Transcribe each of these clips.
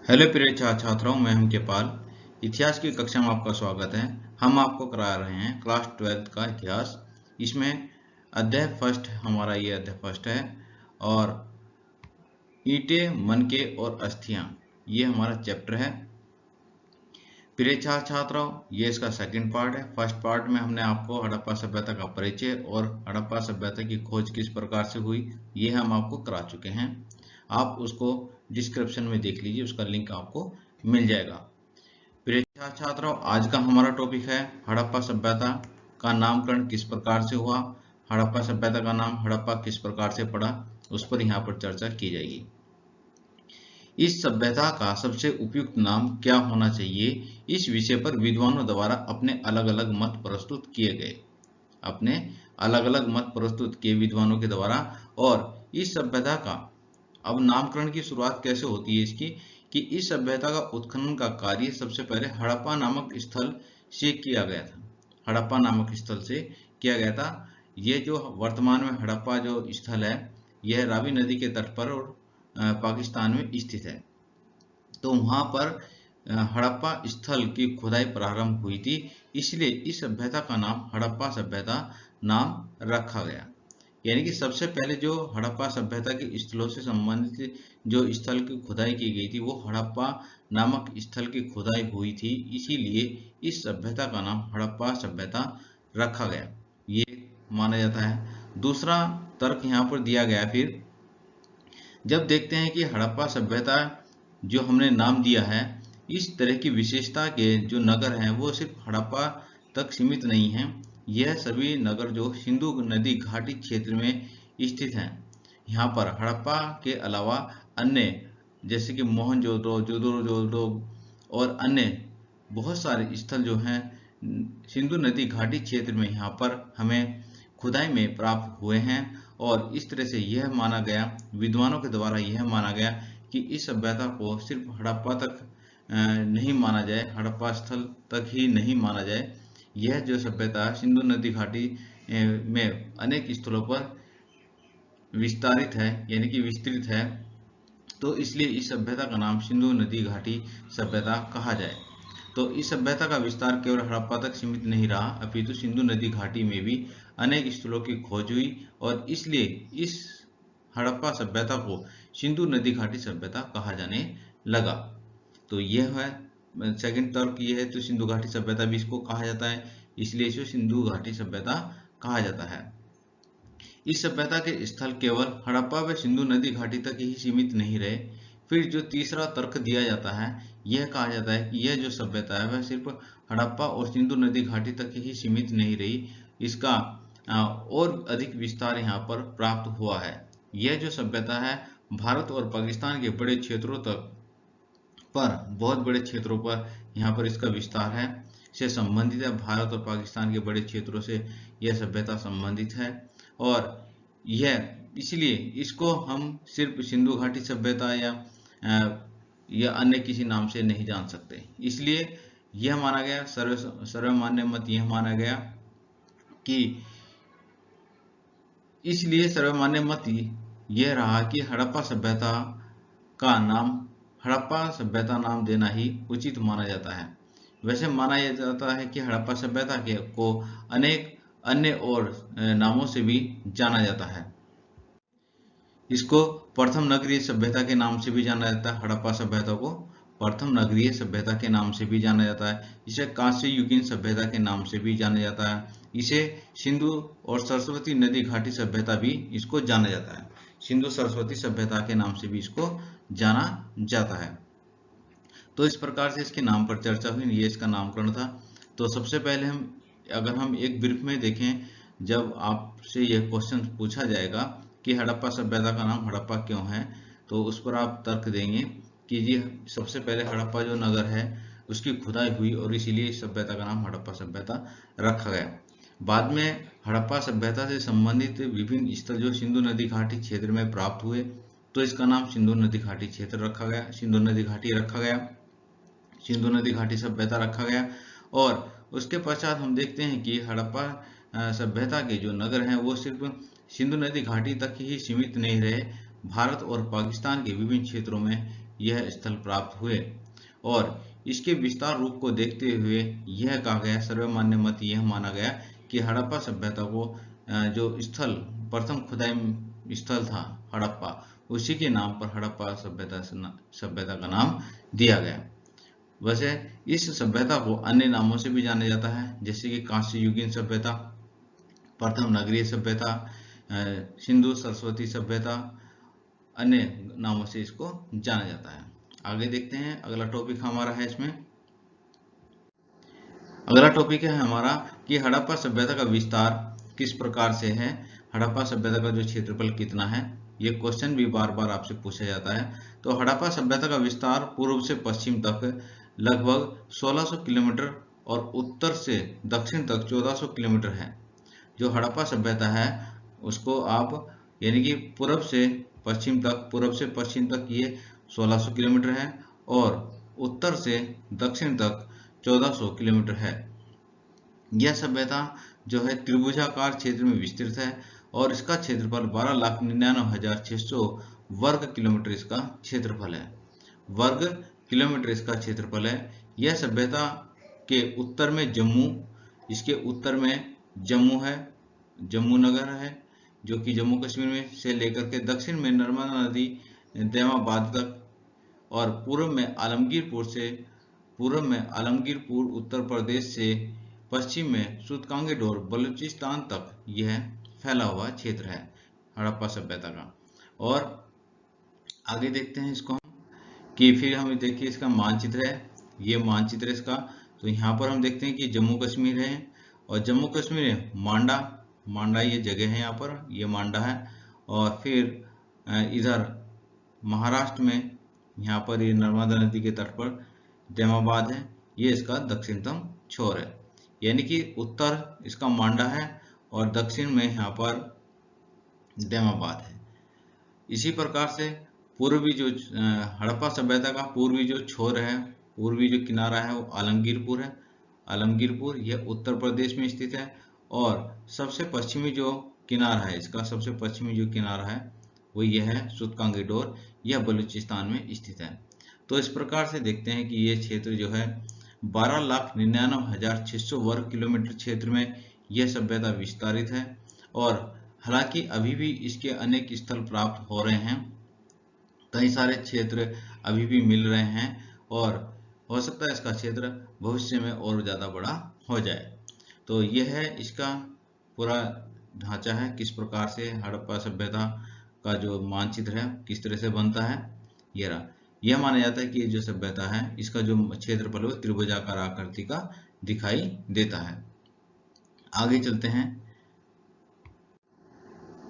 Hello प्रिय छात्रों, मैं हम केपाल। इतिहास की कक्षा में आपका स्वागत है। हम आपको करा रहे हैं क्लास 12 का इतिहास। इसमें अध्याय फर्स्ट, हमारा ये अध्याय फर्स्ट है। और ईंटें, मनके और अस्थियां, ये हमारा चैप्टर है। प्रिय छात्रों, ये इसका सेकंड पार्ट है। फर्स्ट पार्ट में हमने आपको हड़प्पा सभ्यता का परिचय और हड़प्पा सभ्यता की खोज किस प्रकार से हुई, ये हम आपको करा चुके हैं। आप उसको डिस्क्रिप्शन में देख लीजिए, उसका लिंक आपको मिल जाएगा। प्रिय छात्रों, आज का हमारा टॉपिक है हड़प्पा सभ्यता का नामकरण किस प्रकार से हुआ। हड़प्पा सभ्यता का नाम हड़प्पा किस प्रकार से पड़ा, उस पर यहाँ पर चर्चा की जाएगी। इस सभ्यता का सबसे उपयुक्त नाम क्या होना चाहिए, इस विषय पर विद्वानों द्वारा अपने अलग अलग मत प्रस्तुत किए गए। अपने अलग अलग मत प्रस्तुत किए विद्वानों के द्वारा। और इस सभ्यता का अब नामकरण की शुरुआत कैसे होती है इसकी, कि इस सभ्यता का उत्खनन का कार्य सबसे पहले हड़प्पा नामक स्थल से किया गया था। हड़प्पा नामक स्थल से किया गया था। ये जो वर्तमान में हड़प्पा जो स्थल है, यह रावी नदी के तट पर और पाकिस्तान में स्थित है। तो वहां पर हड़प्पा स्थल की खुदाई प्रारंभ हुई थी, इसलिए इस सभ्यता का नाम हड़प्पा सभ्यता नाम रखा गया। यानी कि सबसे पहले जो हड़प्पा सभ्यता के स्थलों से संबंधित जो स्थल की खुदाई की गई थी, वो हड़प्पा नामक स्थल की खुदाई हुई थी, इसीलिए इस सभ्यता का नाम हड़प्पा सभ्यता रखा गया, ये माना जाता है। दूसरा तर्क यहाँ पर दिया गया। फिर जब देखते हैं कि हड़प्पा सभ्यता जो हमने नाम दिया है, इस तरह की विशेषता के जो नगर हैं वो सिर्फ हड़प्पा तक सीमित नहीं हैं। यह सभी नगर जो सिंधु नदी घाटी क्षेत्र में स्थित हैं। यहाँ पर हड़प्पा के अलावा अन्य जैसे कि मोहनजोदड़ो, जोदड़ो और अन्य बहुत सारे स्थल जो हैं सिंधु नदी घाटी क्षेत्र में यहाँ पर हमें खुदाई में प्राप्त हुए हैं। और इस तरह से यह माना गया, विद्वानों के द्वारा यह माना गया कि इस सभ्यता को सिर्फ हड़प्पा तक नहीं माना जाए, हड़प्पा स्थल तक ही नहीं माना जाए। यह जो सभ्यता सिंधु नदी घाटी में अनेक स्थलों पर विस्तारित है, यानी कि विस्तृत है। तो इसलिए इस सभ्यता का नाम सिंधु नदी घाटी सभ्यता कहा जाए। तो इस सभ्यता का विस्तार केवल हड़प्पा तक सीमित नहीं रहा, अपितु सिंधु नदी घाटी में भी अनेक स्थलों की खोज हुई और इसलिए इस हड़प्पा सभ्यता को सिंधु नदी घाटी सभ्यता कहा जाने लगा। तो यह है सेकंड तर्क, ये है। तो सिंधु घाटी सभ्यता भी इसको कहा जाता है, इसलिए इसे सिंधु घाटी सभ्यता कहा जाता है। इस सभ्यता के स्थल केवल हड़प्पा व सिंधु नदी घाटी तक ही सीमित नहीं रहे। फिर जो तीसरा तर्क दिया जाता है, यह कहा जाता है कि यह जो सभ्यता है वह सिर्फ हड़प्पा और सिंधु नदी घाटी तक ही सीमित नहीं रही, इसका और अधिक विस्तार यहाँ पर प्राप्त हुआ है। यह जो सभ्यता है भारत और पाकिस्तान के बड़े क्षेत्रों तक पर, बहुत बड़े क्षेत्रों पर यहाँ पर इसका विस्तार है, से संबंधित है। भारत और पाकिस्तान के बड़े क्षेत्रों से यह सभ्यता संबंधित है। और यह इसलिए इसको हम सिर्फ सिंधु घाटी सभ्यता या अन्य किसी नाम से नहीं जान सकते। इसलिए यह माना गया, सर्वमान्य मत यह माना गया कि इसलिए सर्वमान्य मत यह रहा कि हड़प्पा सभ्यता का नाम हड़प्पा सभ्यता नाम देना ही उचित माना जाता है। वैसे माना यह जाता है कि हड़प्पा सभ्यता के को अनेक अन्य और नामों से भी जाना जाता है। इसको प्रथम नगरीय सभ्यता के नाम से भी जाना जाता है। हड़प्पा सभ्यता को प्रथम नगरीय सभ्यता के नाम से भी जाना जाता है। इसे कांस्य युगीन सभ्यता के नाम से भी जाना जाता है। इसे सिंधु और सरस्वती नदी घाटी सभ्यता भी इसको जाना जाता है। सिंधु सरस्वती सभ्यता के नाम से भी इसको जाना जाता है। तो इस प्रकार से इसके नाम पर चर्चा हुई, ये इसका नामकरण था। तो सबसे पहले अगर हम एक ब्रीफ में देखें, जब आपसे यह क्वेश्चन पूछा जाएगा कि हड़प्पा सभ्यता का नाम हड़प्पा क्यों है, तो उस पर आप तर्क देंगे कि जी सबसे पहले हड़प्पा जो नगर है उसकी खुदाई हुई और इसीलिए इस सभ्यता का नाम हड़प्पा सभ्यता रखा गया। बाद में हड़प्पा सभ्यता से संबंधित विभिन्न स्थल जो सिंधु नदी घाटी क्षेत्र में प्राप्त हुए, तो इसका नाम सिंधु नदी घाटी क्षेत्र रखा गया, सिंधु नदी घाटी रखा गया, सिंधु नदी घाटी सभ्यता रखा गया। और उसके पश्चात हम देखते हैं कि हड़प्पा सभ्यता के जो नगर हैं वो सिर्फ सिंधु नदी घाटी तक ही सीमित नहीं रहे, भारत और पाकिस्तान के विभिन्न क्षेत्रों में यह स्थल प्राप्त हुए। और इसके विस्तार रूप को देखते हुए यह कहा गया, सर्वमान्य मत यह माना गया कि हड़प्पा सभ्यता को जो स्थल प्रथम खुदाई स्थल था हड़प्पा, उसी के नाम पर हड़प्पा सभ्यता का नाम दिया गया। वैसे इस सभ्यता को अन्य नामों से भी जाना जाता है, जैसे कि कांस्य युगीन सभ्यता, प्रथम नगरीय सभ्यता, सिंधु सरस्वती सभ्यता, अन्य नामों से इसको जाना जाता है। आगे देखते हैं, अगला टॉपिक हमारा है इसमें। अगला टॉपिक है हमारा कि हड़प्पा सभ्यता का विस्तार किस प्रकार से है, हड़प्पा सभ्यता का जो क्षेत्रफल कितना है। ये क्वेश्चन भी बार बार आपसे पूछा जाता है। तो हड़प्पा सभ्यता का विस्तार पूर्व से पश्चिम तक लगभग 1600 किलोमीटर और उत्तर से दक्षिण तक 1400 किलोमीटर है। जो हड़प्पा सभ्यता है उसको आप यानी कि पूर्व से पश्चिम तक ये 1600 किलोमीटर है और उत्तर से दक्षिण तक 1400 किलोमीटर है। यह सभ्यता जो है त्रिभुजाकार क्षेत्र में विस्तृत है और इसका क्षेत्रफल 12,99,600 वर्ग किलोमीटर इसका क्षेत्रफल है। वर्ग किलोमीटर इसका क्षेत्रफल है। यह सभ्यता के उत्तर में जम्मू, इसके उत्तर में जम्मू है, जम्मू नगर है जो कि जम्मू कश्मीर में से लेकर के दक्षिण में नर्मदा नदी दैमाबाद तक, और पूर्व में आलमगीरपुर उत्तर प्रदेश से पश्चिम में सूतकांगेडोर बलूचिस्तान तक यह फैला हुआ क्षेत्र है हड़प्पा सभ्यता का। और आगे देखते हैं इसको हम कि फिर हम देखिए इसका मानचित्र है, ये मानचित्र इसका। तो यहाँ पर हम देखते हैं कि जम्मू कश्मीर है और जम्मू कश्मीर है मांडा ये जगह है, यहाँ पर ये मांडा है। और फिर इधर महाराष्ट्र में यहाँ पर ये नर्मदा नदी के तट पर दैमाबाद है, ये इसका दक्षिणतम छोर है। यानी कि उत्तर इसका मांडा है और दक्षिण में यहाँ पर दैमाबाद है। इसी प्रकार से पूर्वी जो हड़प्पा सभ्यता का पूर्वी जो छोर है, पूर्वी जो किनारा है वो आलमगीरपुर है। आलमगीरपुर यह उत्तर प्रदेश में स्थित है। और सबसे पश्चिमी जो किनारा है इसका, सबसे पश्चिमी जो किनारा है वो यह है सूतकांगेडोर, यह बलूचिस्तान में स्थित है। तो इस प्रकार से देखते हैं कि ये क्षेत्र जो है 12,99,600 वर्ग किलोमीटर क्षेत्र में यह सभ्यता विस्तारित है। और हालांकि अभी भी इसके अनेक स्थल प्राप्त हो रहे हैं, कई सारे क्षेत्र अभी भी मिल रहे हैं और हो सकता है इसका क्षेत्र भविष्य में और ज़्यादा बड़ा हो जाए। तो यह है इसका पूरा ढांचा है, किस प्रकार से हड़प्पा सभ्यता का जो मानचित्र है किस तरह से बनता है। यह माना जाता है कि ये जो सभ्यता है इसका जो क्षेत्रफल है त्रिभुजाकार आकृति का दिखाई देता है। आगे चलते हैं,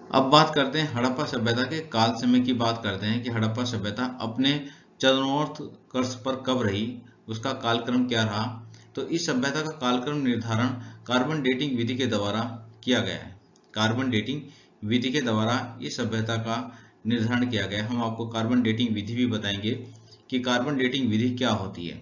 अब बात करते हैं हड़प्पा सभ्यता के काल समय की बात करते हैं कि हड़प्पा सभ्यता अपने चरमोत्कर्ष पर कब रही, उसका कालक्रम क्या रहा। तो इस सभ्यता का कालक्रम निर्धारण कार्बन डेटिंग विधि के द्वारा किया गया है। कार्बन डेटिंग विधि के द्वारा इस सभ्यता का निर्धारण किया गया। हम आपको कार्बन डेटिंग विधि भी बताएंगे कि कार्बन डेटिंग विधि क्या होती है।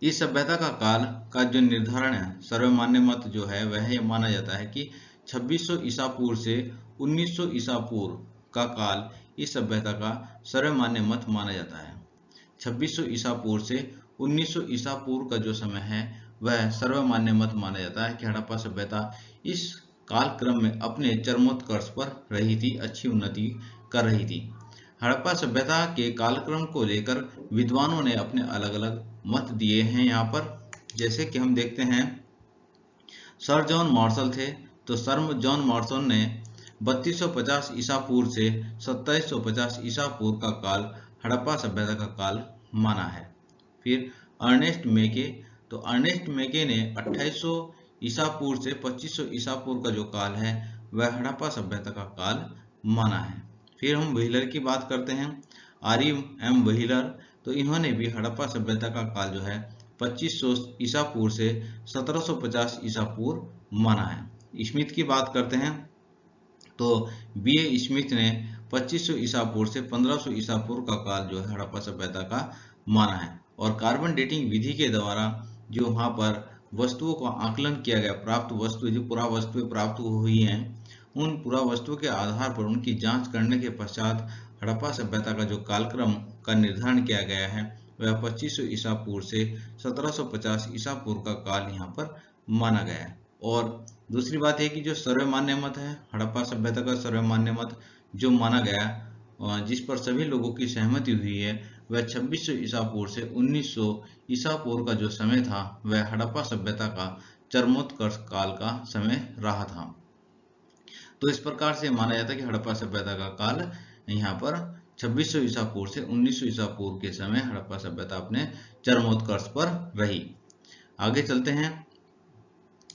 इस सभ्यता का काल का जो निर्धारण है, सर्वमान्य मत जो है वह यह माना जाता है कि 2600 ईसा पूर्व से 1900 ईसा पूर्व का काल इस सभ्यता का सर्वमान्य मत माना जाता है। 2600 ईसा पूर्व से 1900 ईसा पूर्व का जो समय है वह सर्वमान्य मत माना जाता है कि हड़प्पा सभ्यता इस कालक्रम में अपने चरमोत्कर्ष पर रही थी, अच्छी उन्नति कर रही थी। हड़प्पा सभ्यता के कालक्रम को लेकर विद्वानों ने अपने अलग अलग मत दिए हैं यहाँ पर। जैसे कि हम देखते हैं सर जॉन मार्शल थे, तो सर जॉन मार्शल ने 3250 ईसा पूर्व से 2750 ईसा पूर्व का काल हड़प्पा सभ्यता का काल माना है। फिर अर्नेस्ट मेके, तो अर्नेस्ट मेके ने 2800 ईसा पूर्व से 2500 ईसा पूर्व का जो काल है वह हड़प्पा सभ्यता का काल माना है। फिर हम व्हीलर की बात करते हैं, REM व्हीलर, तो इन्होंने भी हड़प्पा सभ्यता का काल जो है 2500 ईसा पूर्व से 1750 ईसा पूर्व माना है। स्मिथ की बात करते हैं तो BA स्मिथ ने 2500 ईसा पूर्व से 1500 ईसा पूर्व का काल जो है हड़प्पा सभ्यता का माना है। और कार्बन डेटिंग विधि के द्वारा जो वहाँ पर वस्तुओं का आकलन किया गया, प्राप्त वस्तु जो पुरा वस्तुएं प्राप्त हुई हैं उन पुरावस्तुओं के आधार पर उनकी जांच करने के पश्चात हड़प्पा सभ्यता का जो कालक्रम का निर्धारण किया गया है वह 2500 ईसा पूर्व से 1750 ईसा पूर्व का काल यहाँ पर माना गया है। और दूसरी बात है कि जो सर्वमान्य मत है, हड़प्पा सभ्यता का सर्वमान्य मत जो माना गया, जिस पर सभी लोगों की सहमति हुई है, वह 2600 ईसा पूर्व से 1900 ईसा पूर्व का जो समय था वह हड़प्पा सभ्यता का चरमोत्कर्ष काल का समय रहा था। तो इस प्रकार से माना जाता है कि हड़प्पा सभ्यता का काल यहाँ पर 2600 ईसा पूर्व से 1900 ईसा पूर्व के समय हड़प्पा सभ्यता अपने चरमोत्कर्ष पर रही। आगे चलते हैं।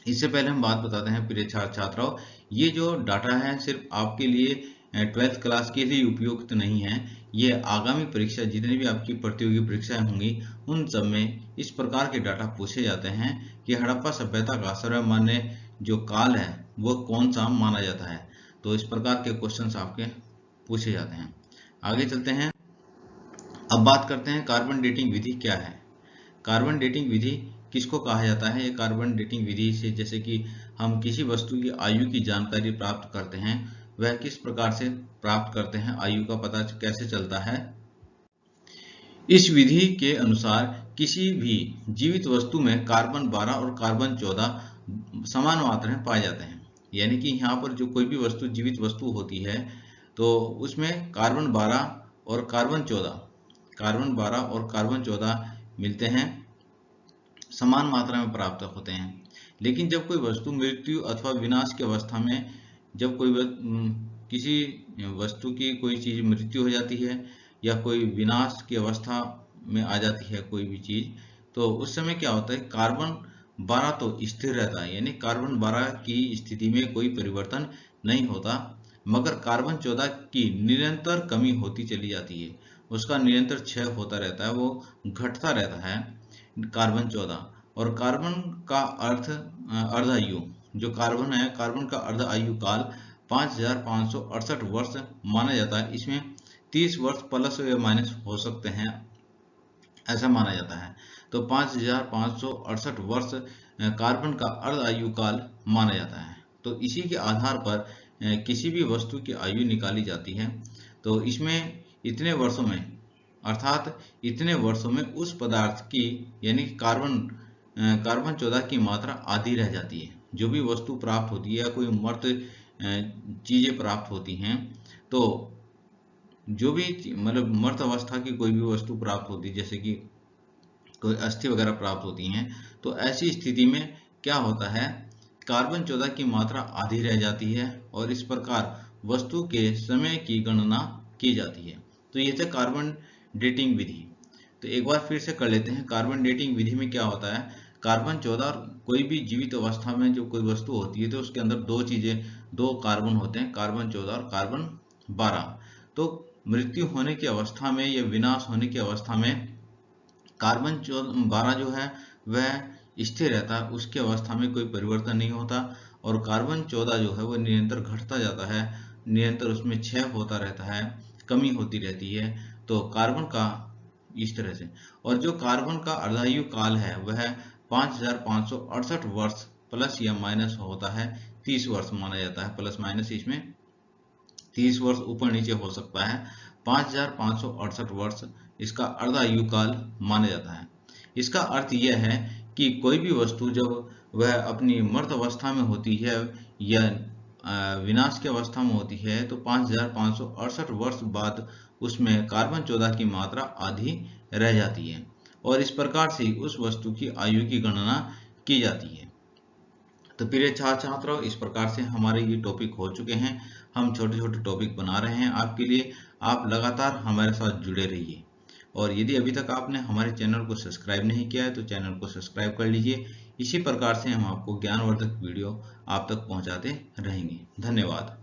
इससे पहले हम बात बताते हैं प्रिय छात्र छात्राओं, ये जो डाटा है सिर्फ आपके लिए 12th क्लास के लिए उपयुक्त नहीं है। ये आगामी परीक्षा, जितनी भी आपकी प्रतियोगी परीक्षाएं होंगी उन सब में इस प्रकार के डाटा पूछे जाते हैं कि हड़प्पा सभ्यता का सर्वमान्य जो काल है वो कौन सा माना जाता है। तो इस प्रकार के क्वेश्चंस आपके पूछे जाते हैं। आगे चलते हैं। अब बात करते हैं कार्बन डेटिंग विधि क्या है। कार्बन डेटिंग विधि किसको कहा जाता है? ये कार्बन डेटिंग विधि से जैसे कि हम किसी वस्तु की आयु की जानकारी प्राप्त करते हैं, वह किस प्रकार से प्राप्त करते हैं, आयु का पता कैसे चलता है। इस विधि के अनुसार किसी भी जीवित वस्तु में कार्बन 12 और कार्बन 14 समान मात्रा में पाए जाते हैं। यानी कि यहाँ पर जो कोई भी वस्तु जीवित वस्तु होती है तो उसमें कार्बन 12 और कार्बन 14 मिलते हैं, समान मात्रा में प्राप्त होते हैं। लेकिन जब कोई वस्तु मृत्यु अथवा विनाश की अवस्था में, जब किसी वस्तु की कोई चीज मृत्यु हो जाती है या कोई विनाश की अवस्था में आ जाती है कोई भी चीज, तो उस समय क्या होता है, कार्बन 12 तो स्थिर रहता है, यानी कार्बन 12 की स्थिति में कोई परिवर्तन नहीं होता, मगर कार्बन 14 की निरंतर कमी होती चली जाती है, उसका निरंतर क्षय होता रहता है, वो घटता रहता है कार्बन 14। और कार्बन का अर्ध आयु, जो कार्बन है, कार्बन का अर्ध आयु काल 5568 वर्ष माना जाता है। इसमें 30 वर्ष प्लस या माइनस हो सकते हैं, ऐसा माना जाता है। तो 5568 वर्ष कार्बन का अर्ध आयु काल माना जाता है। तो इसी के आधार पर किसी भी वस्तु की आयु निकाली जाती है। तो इसमें इतने वर्षों में, अर्थात इतने वर्षों में उस पदार्थ की, यानी कार्बन 14 की मात्रा आधी रह जाती है। जो भी वस्तु प्राप्त होती है या कोई मर्त चीजें प्राप्त होती हैं, तो जो भी मतलब मर्त अवस्था की कोई भी वस्तु प्राप्त होती है, जैसे कि कोई अस्थि वगैरह प्राप्त होती हैं, तो ऐसी स्थिति में क्या होता है, कार्बन 14 की मात्रा आधी रह जाती है और इस प्रकार वस्तु के समय की गणना की जाती है। तो ये था कार्बन डेटिंग विधि। तो एक बार फिर से कर लेते हैं। कार्बन डेटिंग विधि में क्या होता है, कार्बन 14, कोई भी जीवित अवस्था में जो कोई वस्तु होती है तो उसके अंदर दो कार्बन होते हैं, कार्बन 14 और कार्बन 12। तो मृत्यु होने की अवस्था में या विनाश होने की अवस्था में कार्बन 12 जो है वह स्थिर रहता है, उसकी अवस्था में कोई परिवर्तन नहीं होता, और कार्बन 14 जो है वह निरंतर घटता जाता है, निरंतर उसमें क्षय होता रहता है, कमी होती रहती है। तो कार्बन का इस तरह से, और जो कार्बन का अर्धायु काल है वह 5568 वर्ष प्लस या माइनस होता है, 30 वर्ष माना जाता है, प्लस माइनस इसमें 30 वर्ष ऊपर नीचे हो सकता है। 5568 वर्ष इसका अर्धायु काल माना जाता है। इसका अर्थ यह है कि कोई भी वस्तु जब वह अपनी मर्त अवस्था में होती है या विनाश की अवस्था में होती है तो 5568 वर्ष बाद उसमें कार्बन 14 की मात्रा आधी रह जाती है, और इस प्रकार से उस वस्तु की आयु की गणना की जाती है। तो प्रिय छात्र छात्राओं, इस प्रकार से हमारे ये टॉपिक हो चुके हैं। हम छोटे छोटे टॉपिक बना रहे हैं आपके लिए, आप लगातार हमारे साथ जुड़े रहिए। और यदि अभी तक आपने हमारे चैनल को सब्सक्राइब नहीं किया है तो चैनल को सब्सक्राइब कर लीजिए। इसी प्रकार से हम आपको ज्ञानवर्धक वीडियो आप तक पहुंचाते रहेंगे। धन्यवाद।